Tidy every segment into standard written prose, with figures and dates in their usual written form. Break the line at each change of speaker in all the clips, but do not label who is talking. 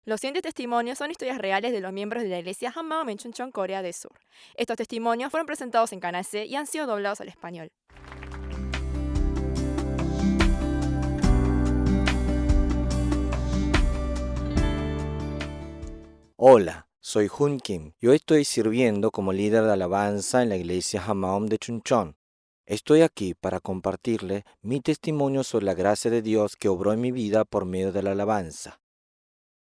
Los siguientes testimonios son historias reales de los miembros de la iglesia Hammam en Chuncheon, Corea del Sur. Estos testimonios fueron presentados en Canal C y han sido doblados al español.
Hola, soy Hun Kim. Yo estoy sirviendo como líder de alabanza en la iglesia Hamaom de Chuncheon. Estoy aquí para compartirle mi testimonio sobre la gracia de Dios que obró en mi vida por medio de la alabanza.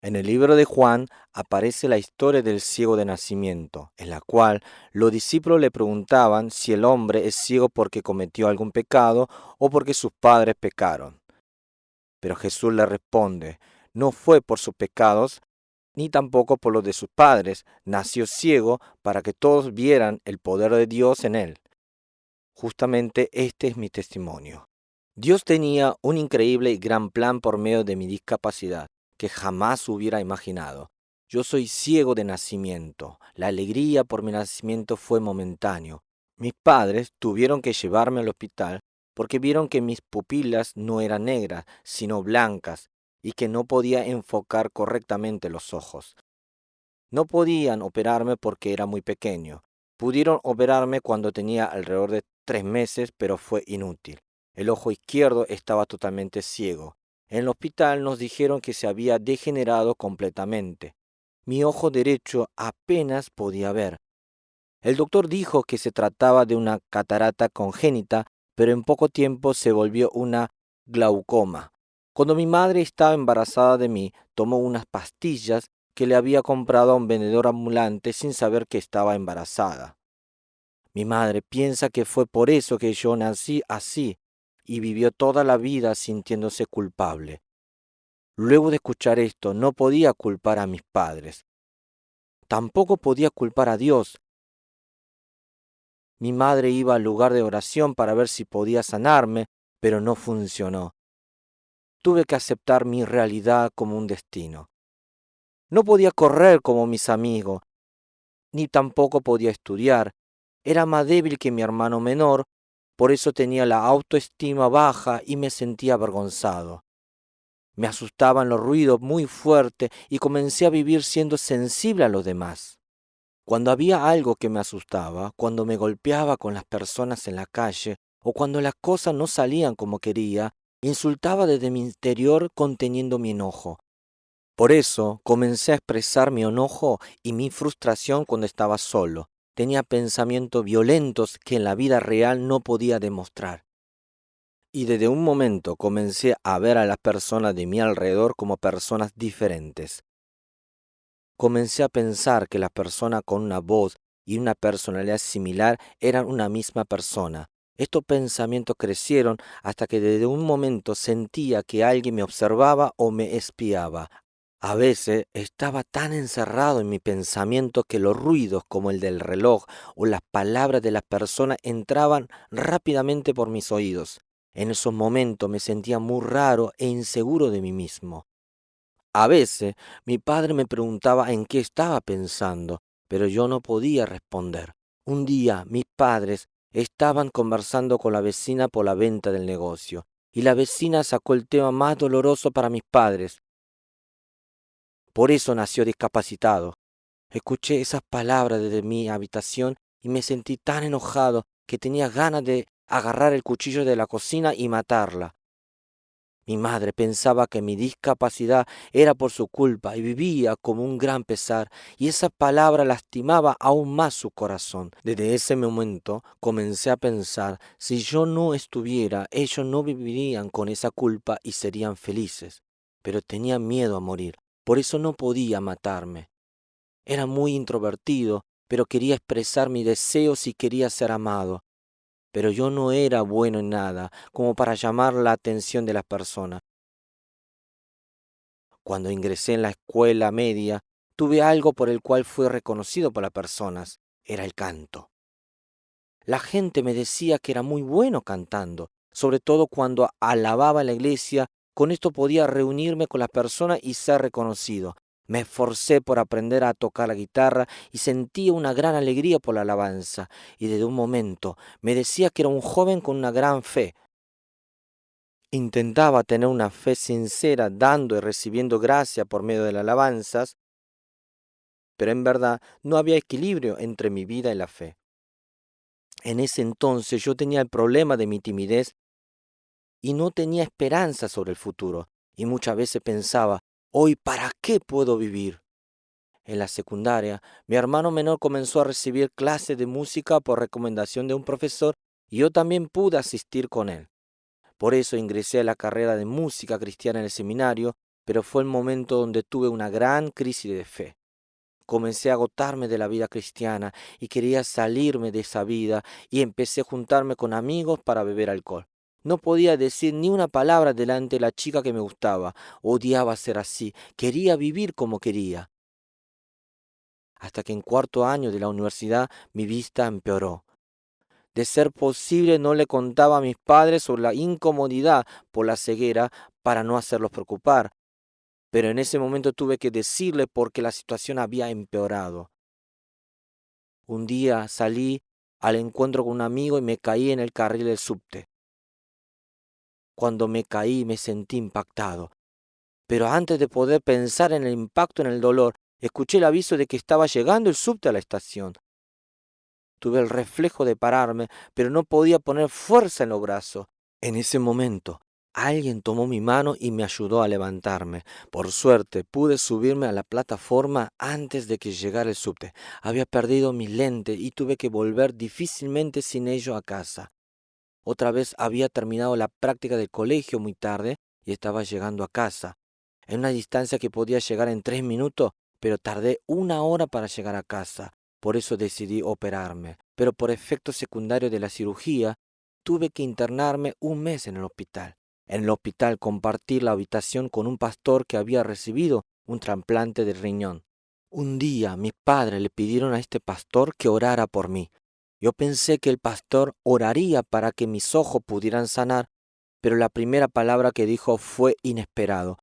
En el libro de Juan aparece la historia del ciego de nacimiento, en la cual los discípulos le preguntaban si el hombre es ciego porque cometió algún pecado o porque sus padres pecaron. Pero Jesús le responde, no fue por sus pecados, ni tampoco por los de sus padres, nació ciego para que todos vieran el poder de Dios en él. Justamente este es mi testimonio. Dios tenía un increíble y gran plan por medio de mi discapacidad, que jamás hubiera imaginado. Yo soy ciego de nacimiento. La alegría por mi nacimiento fue momentáneo. Mis padres tuvieron que llevarme al hospital porque vieron que mis pupilas no eran negras, sino blancas, y que no podía enfocar correctamente los ojos. No podían operarme porque era muy pequeño. Pudieron operarme cuando tenía alrededor de 3 meses, pero fue inútil. El ojo izquierdo estaba totalmente ciego. En el hospital nos dijeron que se había degenerado completamente. Mi ojo derecho apenas podía ver. El doctor dijo que se trataba de una catarata congénita, pero en poco tiempo se volvió una glaucoma. Cuando mi madre estaba embarazada de mí, tomó unas pastillas que le había comprado a un vendedor ambulante sin saber que estaba embarazada. Mi madre piensa que fue por eso que yo nací así y vivió toda la vida sintiéndose culpable. Luego de escuchar esto, no podía culpar a mis padres. Tampoco podía culpar a Dios. Mi madre iba al lugar de oración para ver si podía sanarme, pero no funcionó. Tuve que aceptar mi realidad como un destino. No podía correr como mis amigos, ni tampoco podía estudiar. Era más débil que mi hermano menor, por eso tenía la autoestima baja y me sentía avergonzado. Me asustaban los ruidos muy fuertes y comencé a vivir siendo sensible a los demás. Cuando había algo que me asustaba, cuando me golpeaba con las personas en la calle o cuando las cosas no salían como quería, insultaba desde mi interior conteniendo mi enojo. Por eso comencé a expresar mi enojo y mi frustración cuando estaba solo. Tenía pensamientos violentos que en la vida real no podía demostrar. Y desde un momento comencé a ver a las personas de mi alrededor como personas diferentes. Comencé a pensar que las personas con una voz y una personalidad similar eran una misma persona. Estos pensamientos crecieron hasta que desde un momento sentía que alguien me observaba o me espiaba. A veces estaba tan encerrado en mi pensamiento que los ruidos como el del reloj o las palabras de las personas entraban rápidamente por mis oídos. En esos momentos me sentía muy raro e inseguro de mí mismo. A veces mi padre me preguntaba en qué estaba pensando, pero yo no podía responder. Un día mis padres estaban conversando con la vecina por la venta del negocio, y la vecina sacó el tema más doloroso para mis padres. Por eso nació discapacitado. Escuché esas palabras desde mi habitación y me sentí tan enojado que tenía ganas de agarrar el cuchillo de la cocina y matarla. Mi madre pensaba que mi discapacidad era por su culpa y vivía como un gran pesar, y esa palabra lastimaba aún más su corazón. Desde ese momento comencé a pensar, si yo no estuviera, ellos no vivirían con esa culpa y serían felices. Pero tenía miedo a morir, por eso no podía matarme. Era muy introvertido, pero quería expresar mis deseos y quería ser amado. Pero yo no era bueno en nada como para llamar la atención de las personas. Cuando ingresé en la escuela media, tuve algo por el cual fui reconocido por las personas. Era el canto. La gente me decía que era muy bueno cantando, sobre todo cuando alababa en la iglesia. Con esto podía reunirme con las personas y ser reconocido. Me esforcé por aprender a tocar la guitarra y sentía una gran alegría por la alabanza. Y desde un momento me decía que era un joven con una gran fe. Intentaba tener una fe sincera, dando y recibiendo gracia por medio de las alabanzas, pero en verdad no había equilibrio entre mi vida y la fe. En ese entonces yo tenía el problema de mi timidez y no tenía esperanza sobre el futuro, y muchas veces pensaba, hoy, ¿para qué puedo vivir? En la secundaria, mi hermano menor comenzó a recibir clases de música por recomendación de un profesor y yo también pude asistir con él. Por eso ingresé a la carrera de música cristiana en el seminario, pero fue el momento donde tuve una gran crisis de fe. Comencé a agotarme de la vida cristiana y quería salirme de esa vida y empecé a juntarme con amigos para beber alcohol. No podía decir ni una palabra delante de la chica que me gustaba. Odiaba ser así. Quería vivir como quería. Hasta que en cuarto año de la universidad mi vista empeoró. De ser posible no le contaba a mis padres sobre la incomodidad por la ceguera para no hacerlos preocupar. Pero en ese momento tuve que decirle porque la situación había empeorado. Un día salí al encuentro con un amigo y me caí en el carril del subte. Cuando me caí me sentí impactado, pero antes de poder pensar en el impacto, en el dolor, escuché el aviso de que estaba llegando el subte a la estación. Tuve el reflejo de pararme, pero no podía poner fuerza en los brazos. En ese momento, alguien tomó mi mano y me ayudó a levantarme. Por suerte, pude subirme a la plataforma antes de que llegara el subte. Había perdido mis lentes y tuve que volver difícilmente sin ello a casa. Otra vez había terminado la práctica del colegio muy tarde y estaba llegando a casa. En una distancia que podía llegar en 3 minutos, pero tardé 1 hora para llegar a casa. Por eso decidí operarme. Pero por efecto secundario de la cirugía, tuve que internarme 1 mes en el hospital. En el hospital compartí la habitación con un pastor que había recibido un trasplante de riñón. Un día mis padres le pidieron a este pastor que orara por mí. Yo pensé que el pastor oraría para que mis ojos pudieran sanar, pero la primera palabra que dijo fue inesperado.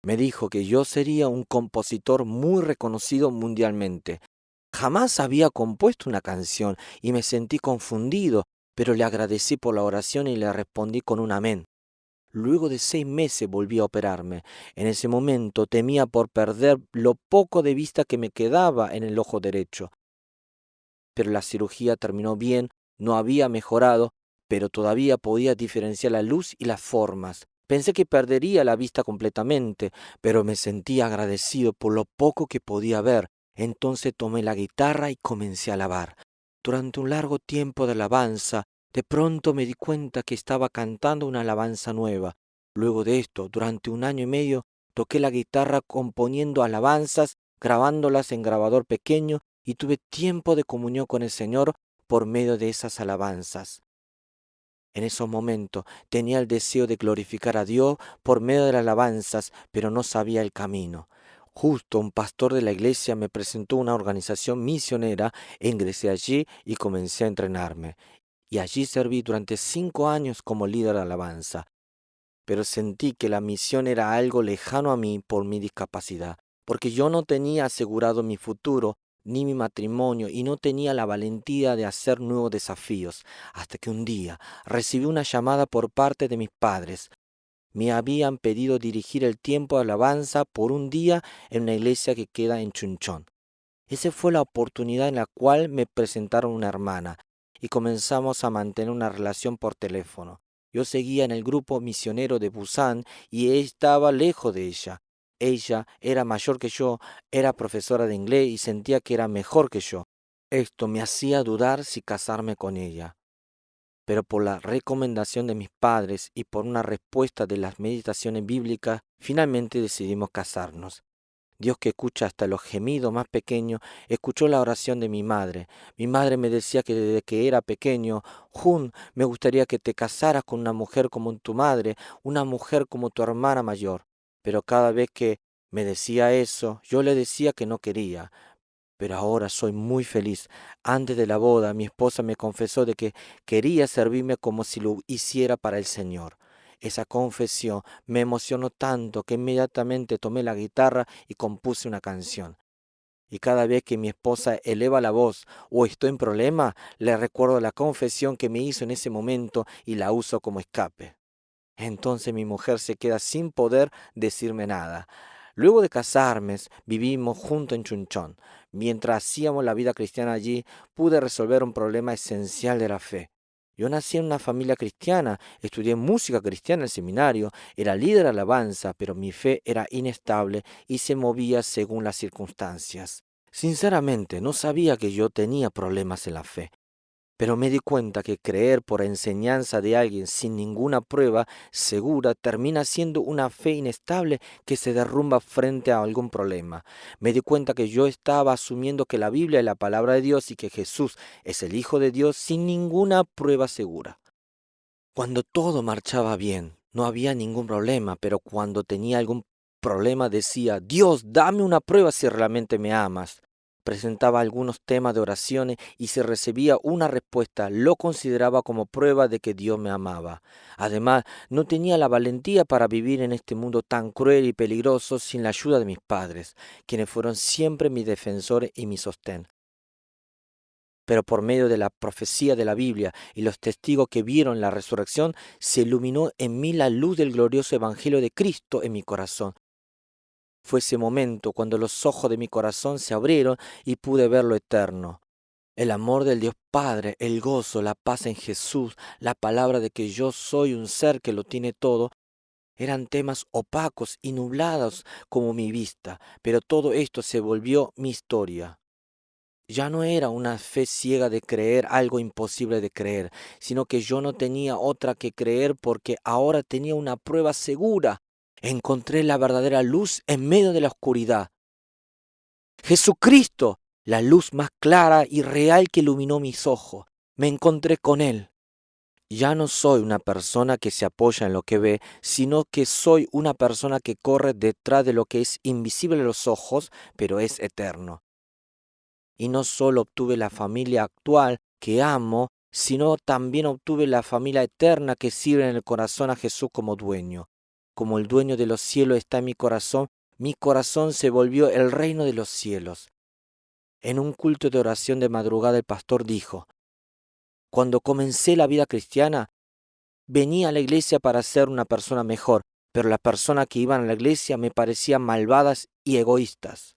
Me dijo que yo sería un compositor muy reconocido mundialmente. Jamás había compuesto una canción y me sentí confundido, pero le agradecí por la oración y le respondí con un amén. Luego de 6 meses volví a operarme. En ese momento temía por perder lo poco de vista que me quedaba en el ojo derecho. Pero la cirugía terminó bien, no había mejorado, pero todavía podía diferenciar la luz y las formas. Pensé que perdería la vista completamente, pero me sentí agradecido por lo poco que podía ver. Entonces tomé la guitarra y comencé a alabar. Durante un largo tiempo de alabanza, de pronto me di cuenta que estaba cantando una alabanza nueva. Luego de esto, durante 1 año y medio, toqué la guitarra componiendo alabanzas, grabándolas en grabador pequeño y tuve tiempo de comunión con el Señor por medio de esas alabanzas. En esos momentos tenía el deseo de glorificar a Dios por medio de las alabanzas, pero no sabía el camino. Justo un pastor de la iglesia me presentó una organización misionera e ingresé allí y comencé a entrenarme. Y allí serví durante 5 años como líder de alabanza. Pero sentí que la misión era algo lejano a mí por mi discapacidad, porque yo no tenía asegurado mi futuro ni mi matrimonio y no tenía la valentía de hacer nuevos desafíos, hasta que un día recibí una llamada por parte de mis padres. Me habían pedido dirigir el tiempo de alabanza por un día en una iglesia que queda en Chunchón. Esa fue la oportunidad en la cual me presentaron una hermana y comenzamos a mantener una relación por teléfono. Yo seguía en el grupo misionero de Busan y estaba lejos de ella. Ella era mayor que yo, era profesora de inglés y sentía que era mejor que yo. Esto me hacía dudar si casarme con ella. Pero por la recomendación de mis padres y por una respuesta de las meditaciones bíblicas, finalmente decidimos casarnos. Dios, que escucha hasta los gemidos más pequeños, escuchó la oración de mi madre. Mi madre me decía que desde que era pequeño, Jun, me gustaría que te casaras con una mujer como tu madre, una mujer como tu hermana mayor. Pero cada vez que me decía eso, yo le decía que no quería. Pero ahora soy muy feliz. Antes de la boda, mi esposa me confesó de que quería servirme como si lo hiciera para el Señor. Esa confesión me emocionó tanto que inmediatamente tomé la guitarra y compuse una canción. Y cada vez que mi esposa eleva la voz o estoy en problema, le recuerdo la confesión que me hizo en ese momento y la uso como escape. Entonces mi mujer se queda sin poder decirme nada. Luego de casarme, vivimos juntos en Chunchón. Mientras hacíamos la vida cristiana allí, pude resolver un problema esencial de la fe. Yo nací en una familia cristiana, estudié música cristiana en el seminario, era líder de alabanza, pero mi fe era inestable y se movía según las circunstancias. Sinceramente, no sabía que yo tenía problemas en la fe. Pero me di cuenta que creer por enseñanza de alguien sin ninguna prueba segura termina siendo una fe inestable que se derrumba frente a algún problema. Me di cuenta que yo estaba asumiendo que la Biblia es la palabra de Dios y que Jesús es el Hijo de Dios sin ninguna prueba segura. Cuando todo marchaba bien, no había ningún problema, pero cuando tenía algún problema decía, Dios, dame una prueba si realmente me amas. Presentaba algunos temas de oraciones y si recibía una respuesta lo consideraba como prueba de que Dios me amaba. Además, no tenía la valentía para vivir en este mundo tan cruel y peligroso sin la ayuda de mis padres, quienes fueron siempre mis defensores y mi sostén. Pero por medio de la profecía de la Biblia y los testigos que vieron la resurrección, se iluminó en mí la luz del glorioso Evangelio de Cristo en mi corazón. Fue ese momento cuando los ojos de mi corazón se abrieron y pude ver lo eterno. El amor del Dios Padre, el gozo, la paz en Jesús, la palabra de que yo soy un ser que lo tiene todo, eran temas opacos y nublados como mi vista, pero todo esto se volvió mi historia. Ya no era una fe ciega de creer algo imposible de creer, sino que yo no tenía otra que creer porque ahora tenía una prueba segura. Encontré la verdadera luz en medio de la oscuridad. Jesucristo, la luz más clara y real que iluminó mis ojos. Me encontré con Él. Ya no soy una persona que se apoya en lo que ve, sino que soy una persona que corre detrás de lo que es invisible a los ojos, pero es eterno. Y no solo obtuve la familia actual que amo, sino también obtuve la familia eterna que sirve en el corazón a Jesús como dueño. Como el dueño de los cielos está en mi corazón se volvió el reino de los cielos. En un culto de oración de madrugada el pastor dijo, cuando comencé la vida cristiana, venía a la iglesia para ser una persona mejor, pero las personas que iban a la iglesia me parecían malvadas y egoístas.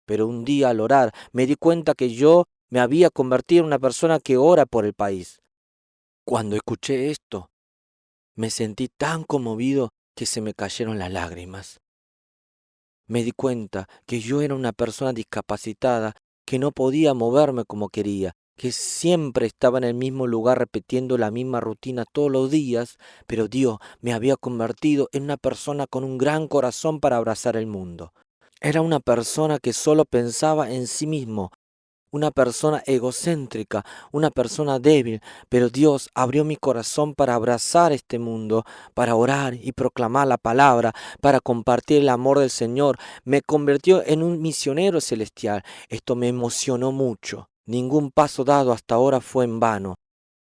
Pero un día al orar me di cuenta que yo me había convertido en una persona que ora por el país. Cuando escuché esto, me sentí tan conmovido que se me cayeron las lágrimas. Me di cuenta que yo era una persona discapacitada, que no podía moverme como quería, que siempre estaba en el mismo lugar repitiendo la misma rutina todos los días, pero Dios me había convertido en una persona con un gran corazón para abrazar el mundo. Era una persona que solo pensaba en sí mismo, una persona egocéntrica, una persona débil, pero Dios abrió mi corazón para abrazar este mundo, para orar y proclamar la palabra, para compartir el amor del Señor. Me convirtió en un misionero celestial. Esto me emocionó mucho. Ningún paso dado hasta ahora fue en vano.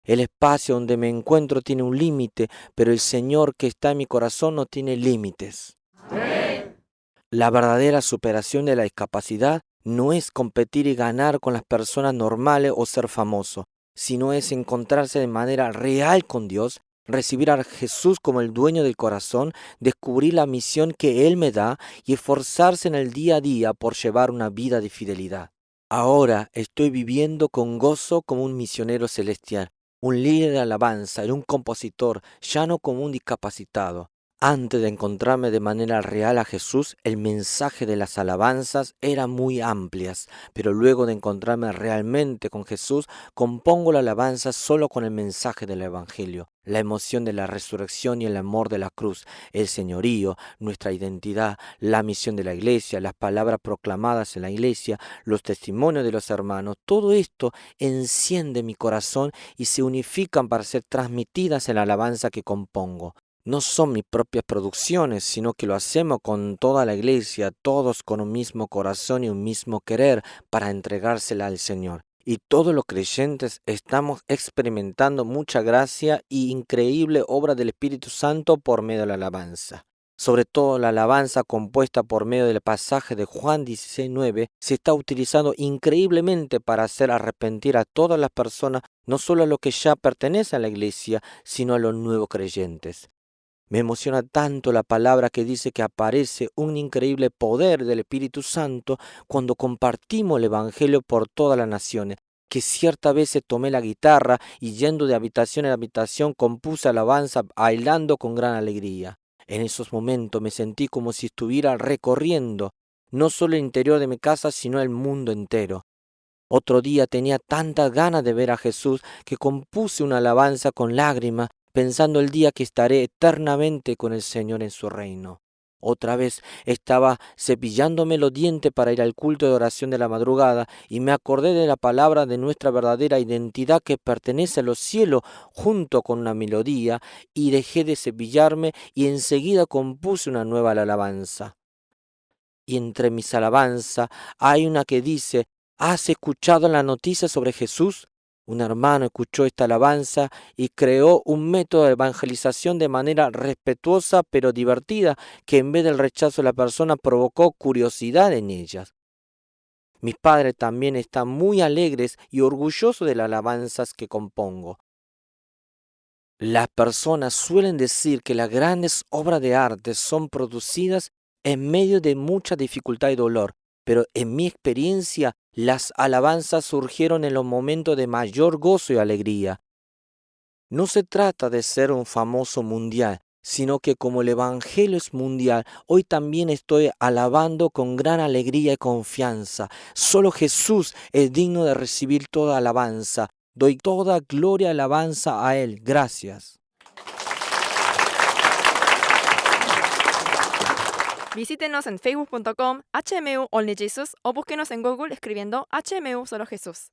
El espacio donde me encuentro tiene un límite, pero el Señor que está en mi corazón no tiene límites. La verdadera superación de la discapacidad no es competir y ganar con las personas normales o ser famoso, sino es encontrarse de manera real con Dios, recibir a Jesús como el dueño del corazón, descubrir la misión que Él me da y esforzarse en el día a día por llevar una vida de fidelidad. Ahora estoy viviendo con gozo como un misionero celestial, un líder de alabanza y un compositor, ya no como un discapacitado. Antes de encontrarme de manera real a Jesús, el mensaje de las alabanzas era muy amplias, pero luego de encontrarme realmente con Jesús, compongo la alabanza solo con el mensaje del Evangelio, la emoción de la resurrección y el amor de la cruz, el señorío, nuestra identidad, la misión de la iglesia, las palabras proclamadas en la iglesia, los testimonios de los hermanos, todo esto enciende mi corazón y se unifican para ser transmitidas en la alabanza que compongo. No son mis propias producciones, sino que lo hacemos con toda la iglesia, todos con un mismo corazón y un mismo querer para entregársela al Señor. Y todos los creyentes estamos experimentando mucha gracia y increíble obra del Espíritu Santo por medio de la alabanza. Sobre todo la alabanza compuesta por medio del pasaje de Juan 16:9 se está utilizando increíblemente para hacer arrepentir a todas las personas, no solo a los que ya pertenecen a la iglesia, sino a los nuevos creyentes. Me emociona tanto la palabra que dice que aparece un increíble poder del Espíritu Santo cuando compartimos el Evangelio por todas las naciones, que cierta vez tomé la guitarra y yendo de habitación en habitación compuse alabanza bailando con gran alegría. En esos momentos me sentí como si estuviera recorriendo no solo el interior de mi casa, sino el mundo entero. Otro día tenía tantas ganas de ver a Jesús que compuse una alabanza con lágrimas, pensando el día que estaré eternamente con el Señor en su reino. Otra vez estaba cepillándome los dientes para ir al culto de oración de la madrugada y me acordé de la palabra de nuestra verdadera identidad que pertenece a los cielos junto con una melodía y dejé de cepillarme y enseguida compuse una nueva alabanza. Y entre mis alabanzas hay una que dice: ¿has escuchado la noticia sobre Jesús? Un hermano escuchó esta alabanza y creó un método de evangelización de manera respetuosa pero divertida que en vez del rechazo de la persona provocó curiosidad en ellas. Mis padres también están muy alegres y orgullosos de las alabanzas que compongo. Las personas suelen decir que las grandes obras de arte son producidas en medio de mucha dificultad y dolor, pero en mi experiencia las alabanzas surgieron en los momentos de mayor gozo y alegría. No se trata de ser un famoso mundial, sino que como el Evangelio es mundial, hoy también estoy alabando con gran alegría y confianza. Solo Jesús es digno de recibir toda alabanza. Doy toda gloria y alabanza a Él. Gracias.
Visítenos en facebook.com HMU Only Jesus o búsquenos en Google escribiendo HMU Solo Jesús.